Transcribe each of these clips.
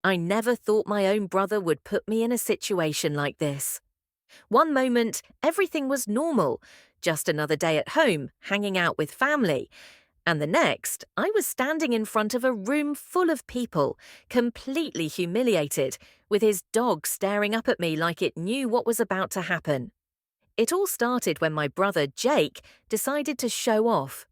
I never thought my own brother would put me in a situation like this. One moment, everything was normal, just another day at home, hanging out with family. And the next, I was standing in front of a room full of people, completely humiliated, with his dog staring up at me like it knew what was about to happen. It all started when my brother Jake decided to show off.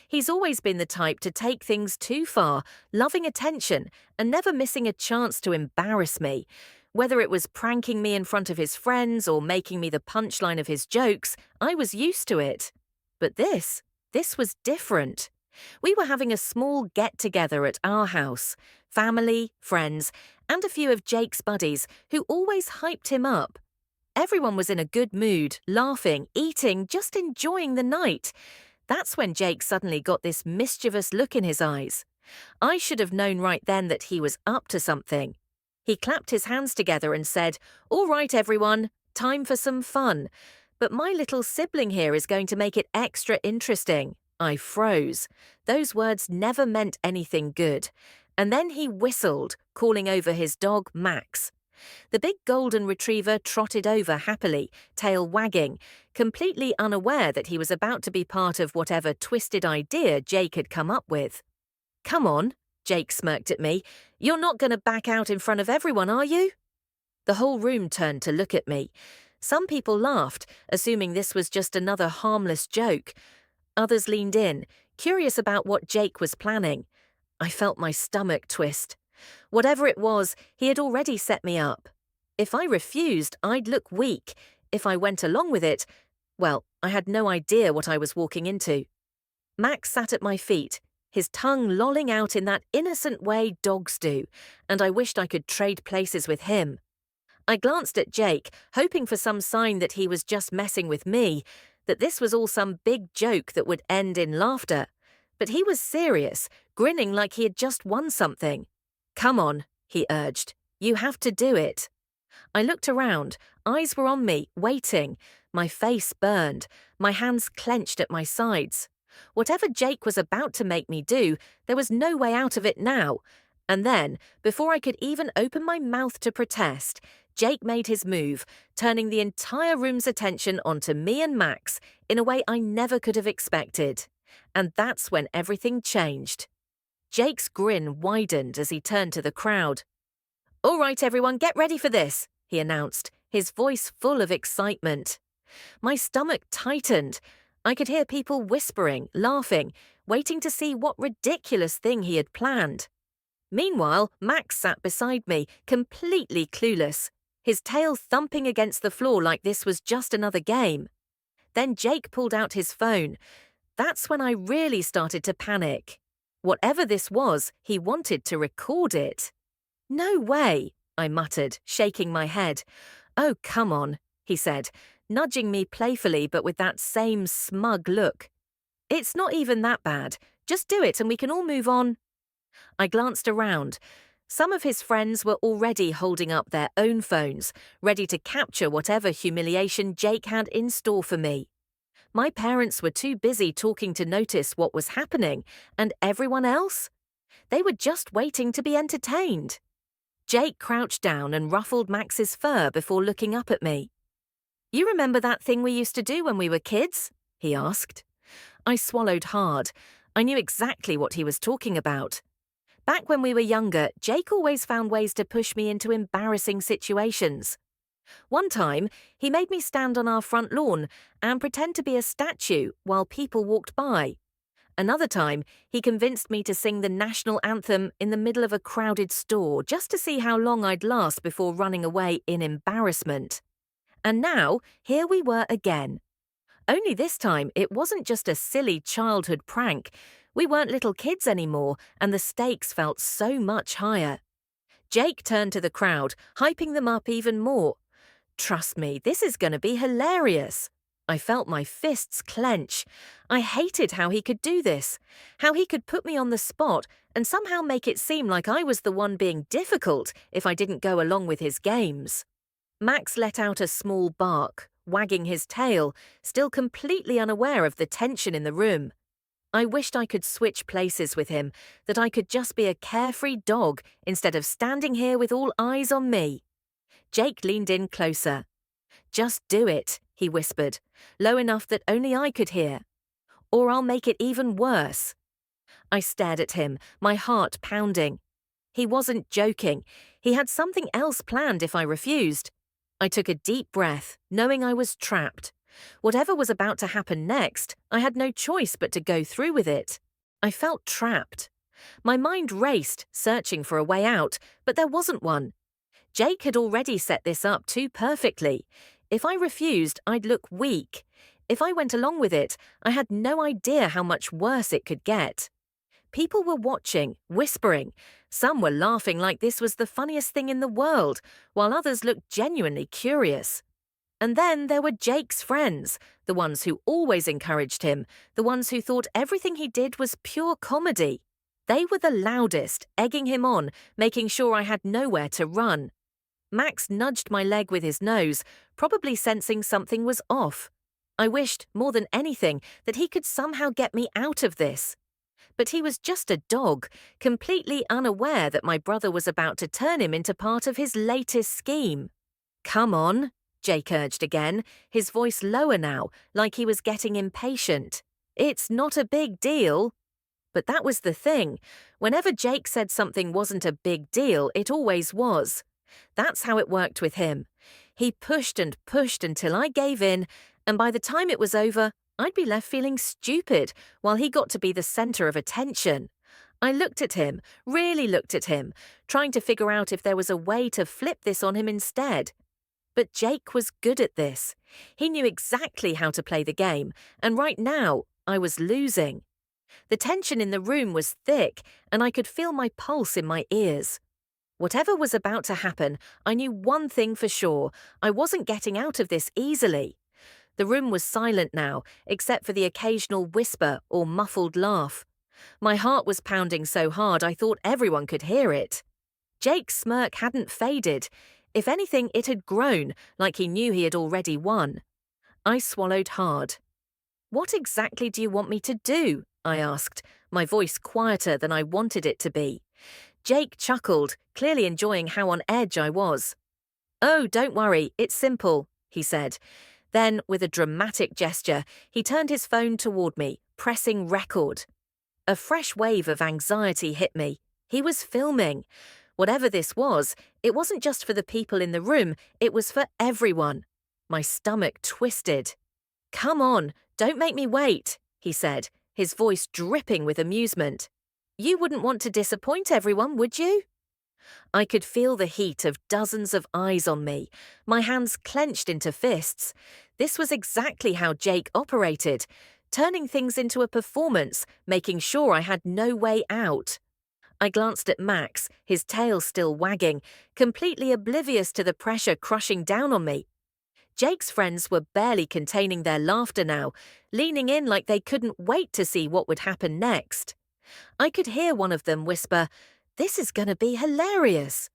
He's always been the type to take things too far, loving attention and never missing a chance to embarrass me. Whether it was pranking me in front of his friends or making me the punchline of his jokes, I was used to it. But this was different. We were having a small get-together at our house. Family, friends, and a few of Jake's buddies who always hyped him up. Everyone was in a good mood, laughing, eating, just enjoying the night. That's when Jake suddenly got this mischievous look in his eyes. I should have known right then that he was up to something. He clapped his hands together and said, "All right, everyone, time for some fun. But my little sibling here is going to make it extra interesting." I froze. Those words never meant anything good. And then he whistled, calling over his dog, Max. The big golden retriever trotted over happily, tail wagging, completely unaware that he was about to be part of whatever twisted idea Jake had come up with. "Come on," Jake smirked at me. "You're not going to back out in front of everyone, are you?" The whole room turned to look at me. Some people laughed, assuming this was just another harmless joke. Others leaned in, curious about what Jake was planning. I felt my stomach twist. Whatever it was, he had already set me up. If I refused, I'd look weak. If I went along with it, well, I had no idea what I was walking into. Max sat at my feet, his tongue lolling out in that innocent way dogs do, and I wished I could trade places with him. I glanced at Jake, hoping for some sign that he was just messing with me, that this was all some big joke that would end in laughter. But he was serious, grinning like he had just won something. "Come on," he urged. "You have to do it." I looked around. Eyes were on me, waiting. My face burned, my hands clenched at my sides. Whatever Jake was about to make me do, there was no way out of it now. And then, before I could even open my mouth to protest, Jake made his move, turning the entire room's attention onto me and Max in a way I never could have expected. And that's when everything changed. Jake's grin widened as he turned to the crowd. "All right, everyone, get ready for this," he announced, his voice full of excitement. My stomach tightened. I could hear people whispering, laughing, waiting to see what ridiculous thing he had planned. Meanwhile, Max sat beside me, completely clueless, his tail thumping against the floor like this was just another game. Then Jake pulled out his phone. That's when I really started to panic. Whatever this was, he wanted to record it. "No way," I muttered, shaking my head. "Oh, come on," he said, nudging me playfully but with that same smug look. "It's not even that bad. Just do it and we can all move on." I glanced around. Some of his friends were already holding up their own phones, ready to capture whatever humiliation Jake had in store for me. My parents were too busy talking to notice what was happening, and everyone else? They were just waiting to be entertained. Jake crouched down and ruffled Max's fur before looking up at me. "You remember that thing we used to do when we were kids?" he asked. I swallowed hard. I knew exactly what he was talking about. Back when we were younger, Jake always found ways to push me into embarrassing situations. One time, he made me stand on our front lawn and pretend to be a statue while people walked by. Another time, he convinced me to sing the national anthem in the middle of a crowded store just to see how long I'd last before running away in embarrassment. And now, here we were again. Only this time, it wasn't just a silly childhood prank. We weren't little kids anymore, and the stakes felt so much higher. Jake turned to the crowd, hyping them up even more. Trust me, this is going to be hilarious. I felt my fists clench. I hated how he could do this, how he could put me on the spot and somehow make it seem like I was the one being difficult if I didn't go along with his games. Max let out a small bark, wagging his tail, still completely unaware of the tension in the room. I wished I could switch places with him, that I could just be a carefree dog instead of standing here with all eyes on me. Jake leaned in closer. "Just do it," he whispered, low enough that only I could hear. "Or I'll make it even worse." I stared at him, my heart pounding. He wasn't joking. He had something else planned if I refused. I took a deep breath, knowing I was trapped. Whatever was about to happen next, I had no choice but to go through with it. I felt trapped. My mind raced, searching for a way out, but there wasn't one. Jake had already set this up too perfectly. If I refused, I'd look weak. If I went along with it, I had no idea how much worse it could get. People were watching, whispering. Some were laughing like this was the funniest thing in the world, while others looked genuinely curious. And then there were Jake's friends, the ones who always encouraged him, the ones who thought everything he did was pure comedy. They were the loudest, egging him on, making sure I had nowhere to run. Max nudged my leg with his nose, probably sensing something was off. I wished, more than anything, that he could somehow get me out of this. But he was just a dog, completely unaware that my brother was about to turn him into part of his latest scheme. "Come on," Jake urged again, his voice lower now, like he was getting impatient. "It's not a big deal." But that was the thing. Whenever Jake said something wasn't a big deal, it always was. That's how it worked with him. He pushed and pushed until I gave in, and by the time it was over, I'd be left feeling stupid while he got to be the center of attention. I looked at him, really looked at him, trying to figure out if there was a way to flip this on him instead. But Jake was good at this. He knew exactly how to play the game, and right now, I was losing. The tension in the room was thick, and I could feel my pulse in my ears. Whatever was about to happen, I knew one thing for sure: I wasn't getting out of this easily. The room was silent now, except for the occasional whisper or muffled laugh. My heart was pounding so hard I thought everyone could hear it. Jake's smirk hadn't faded. If anything, it had grown, like he knew he had already won. I swallowed hard. "What exactly do you want me to do?" I asked, my voice quieter than I wanted it to be. Jake chuckled, clearly enjoying how on edge I was. "Oh, don't worry, it's simple," he said. Then, with a dramatic gesture, he turned his phone toward me, pressing record. A fresh wave of anxiety hit me. He was filming. Whatever this was, it wasn't just for the people in the room, it was for everyone. My stomach twisted. "Come on, don't make me wait," he said, his voice dripping with amusement. "You wouldn't want to disappoint everyone, would you?" I could feel the heat of dozens of eyes on me, my hands clenched into fists. This was exactly how Jake operated, turning things into a performance, making sure I had no way out. I glanced at Max, his tail still wagging, completely oblivious to the pressure crushing down on me. Jake's friends were barely containing their laughter now, leaning in like they couldn't wait to see what would happen next. I could hear one of them whisper, "This is going to be hilarious."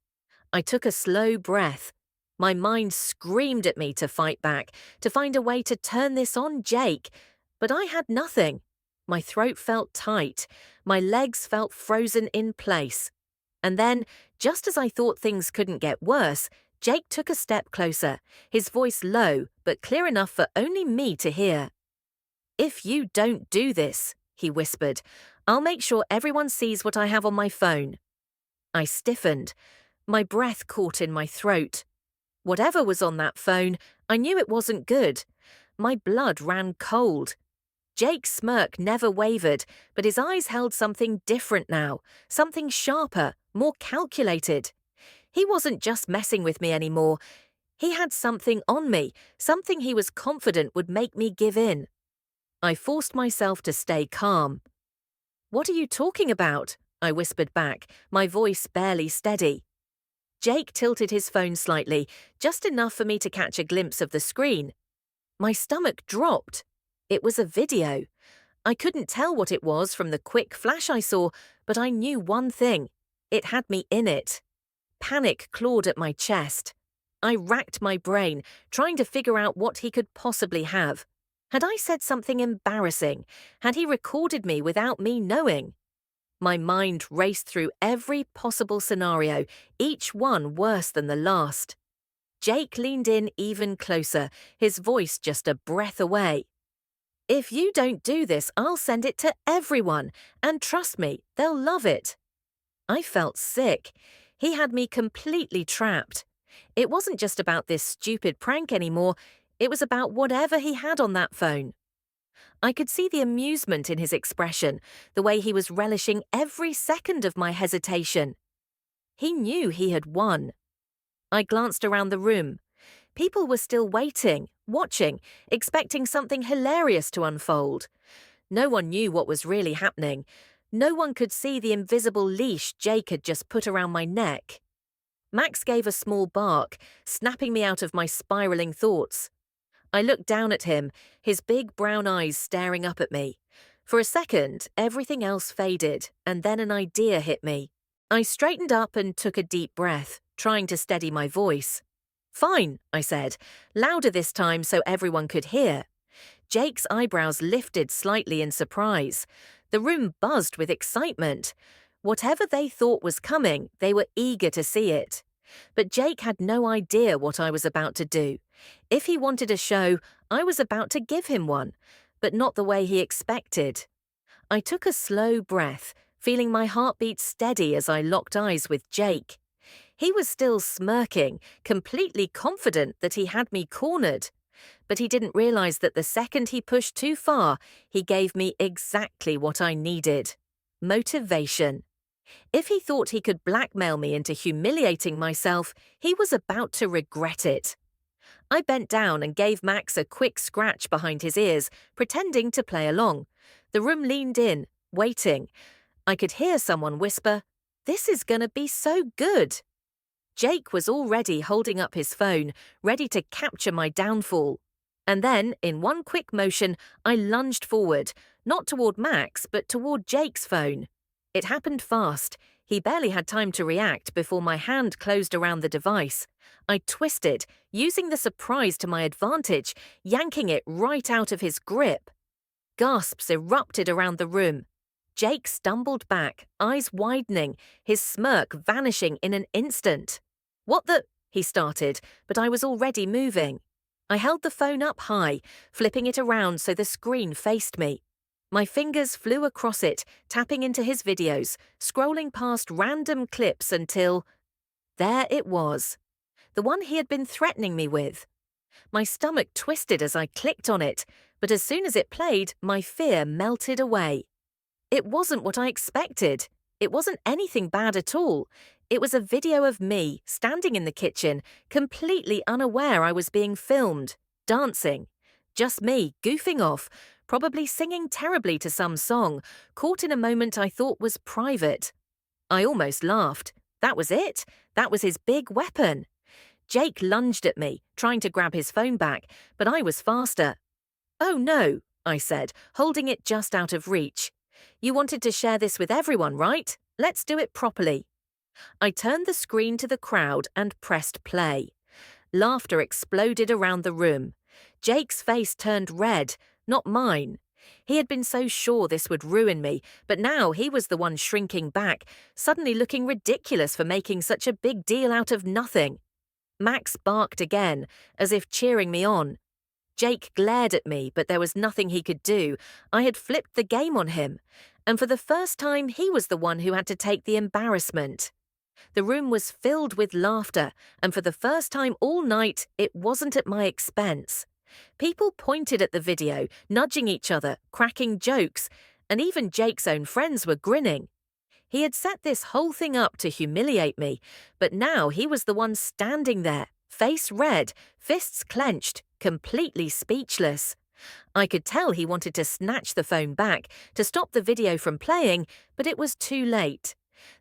I took a slow breath. My mind screamed at me to fight back, to find a way to turn this on Jake, but I had nothing. My throat felt tight. My legs felt frozen in place. And then, just as I thought things couldn't get worse, Jake took a step closer, his voice low but clear enough for only me to hear. "If you don't do this," he whispered, "I'll make sure everyone sees what I have on my phone." I stiffened. My breath caught in my throat. Whatever was on that phone, I knew it wasn't good. My blood ran cold. Jake's smirk never wavered, but his eyes held something different now, something sharper, more calculated. He wasn't just messing with me anymore. He had something on me, something he was confident would make me give in. I forced myself to stay calm. "What are you talking about?" I whispered back, my voice barely steady. Jake tilted his phone slightly, just enough for me to catch a glimpse of the screen. My stomach dropped. It was a video. I couldn't tell what it was from the quick flash I saw, but I knew one thing. It had me in it. Panic clawed at my chest. I racked my brain, trying to figure out what he could possibly have. Had I said something embarrassing? Had he recorded me without me knowing? My mind raced through every possible scenario, each one worse than the last. Jake leaned in even closer, his voice just a breath away. "If you don't do this, I'll send it to everyone, and trust me, they'll love it." I felt sick. He had me completely trapped. It wasn't just about this stupid prank anymore, it was about whatever he had on that phone. I could see the amusement in his expression, the way he was relishing every second of my hesitation. He knew he had won. I glanced around the room. People were still waiting, watching, expecting something hilarious to unfold. No one knew what was really happening. No one could see the invisible leash Jake had just put around my neck. Max gave a small bark, snapping me out of my spiraling thoughts. I looked down at him, his big brown eyes staring up at me. For a second, everything else faded, and then an idea hit me. I straightened up and took a deep breath, trying to steady my voice. "Fine," I said, louder this time so everyone could hear. Jake's eyebrows lifted slightly in surprise. The room buzzed with excitement. Whatever they thought was coming, they were eager to see it. But Jake had no idea what I was about to do. If he wanted a show, I was about to give him one, but not the way he expected. I took a slow breath, feeling my heartbeat steady as I locked eyes with Jake. He was still smirking, completely confident that he had me cornered. But he didn't realize that the second he pushed too far, he gave me exactly what I needed: motivation. If he thought he could blackmail me into humiliating myself, he was about to regret it. I bent down and gave Max a quick scratch behind his ears, pretending to play along. The room leaned in, waiting. I could hear someone whisper, "This is gonna be so good." Jake was already holding up his phone, ready to capture my downfall. And then, in one quick motion, I lunged forward, not toward Max, but toward Jake's phone. It happened fast. He barely had time to react before my hand closed around the device. I twisted, using the surprise to my advantage, yanking it right out of his grip. Gasps erupted around the room. Jake stumbled back, eyes widening, his smirk vanishing in an instant. "What the—" he started, but I was already moving. I held the phone up high, flipping it around so the screen faced me. My fingers flew across it, tapping into his videos, scrolling past random clips until— there it was. The one he had been threatening me with. My stomach twisted as I clicked on it, but as soon as it played, my fear melted away. It wasn't what I expected. It wasn't anything bad at all. It was a video of me, standing in the kitchen, completely unaware I was being filmed, dancing. Just me, goofing off, probably singing terribly to some song, caught in a moment I thought was private. I almost laughed. That was it. That was his big weapon. Jake lunged at me, trying to grab his phone back, but I was faster. "Oh no," I said, holding it just out of reach. "You wanted to share this with everyone, right? Let's do it properly." I turned the screen to the crowd and pressed play. Laughter exploded around the room. Jake's face turned red, not mine. He had been so sure this would ruin me, but now he was the one shrinking back, suddenly looking ridiculous for making such a big deal out of nothing. Max barked again, as if cheering me on. Jake glared at me, but there was nothing he could do. I had flipped the game on him, and for the first time he was the one who had to take the embarrassment. The room was filled with laughter, and for the first time all night, it wasn't at my expense. People pointed at the video, nudging each other, cracking jokes, and even Jake's own friends were grinning. He had set this whole thing up to humiliate me, but now he was the one standing there, face red, fists clenched, completely speechless. I could tell he wanted to snatch the phone back, to stop the video from playing, but it was too late.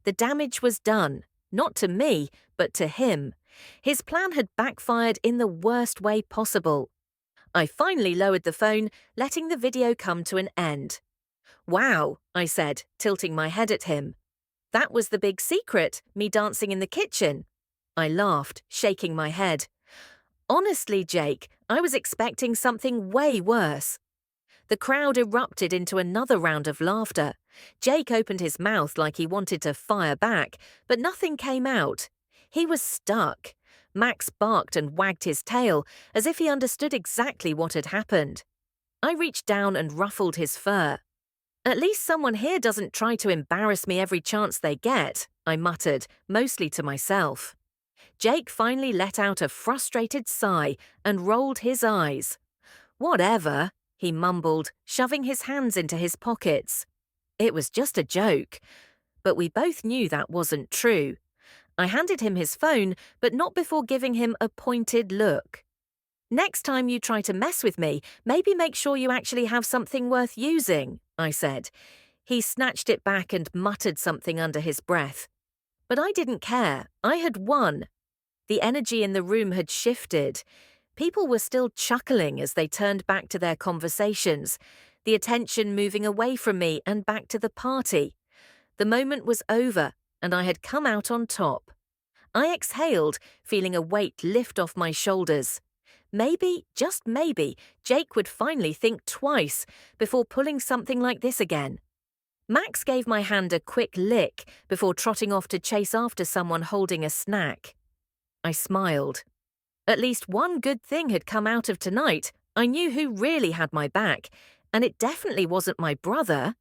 The damage was done, not to me, but to him. His plan had backfired in the worst way possible. I finally lowered the phone, letting the video come to an end. "Wow," I said, tilting my head at him. "That was the big secret, me dancing in the kitchen." I laughed, shaking my head. Honestly, Jake, I was expecting something way worse. The crowd erupted into another round of laughter. Jake opened his mouth like he wanted to fire back, but nothing came out. He was stuck. Max barked and wagged his tail as if he understood exactly what had happened. I reached down and ruffled his fur. At least someone here doesn't try to embarrass me every chance they get, I muttered, mostly to myself. Jake finally let out a frustrated sigh and rolled his eyes. Whatever, he mumbled, shoving his hands into his pockets. It was just a joke. But we both knew that wasn't true. I handed him his phone, but not before giving him a pointed look. Next time you try to mess with me, maybe make sure you actually have something worth using, I said. He snatched it back and muttered something under his breath. But I didn't care. I had won. The energy in the room had shifted. People were still chuckling as they turned back to their conversations, the attention moving away from me and back to the party. The moment was over, and I had come out on top. I exhaled, feeling a weight lift off my shoulders. Maybe, just maybe, Jake would finally think twice before pulling something like this again. Max gave my hand a quick lick before trotting off to chase after someone holding a snack. I smiled. At least one good thing had come out of tonight. I knew who really had my back, and it definitely wasn't my brother.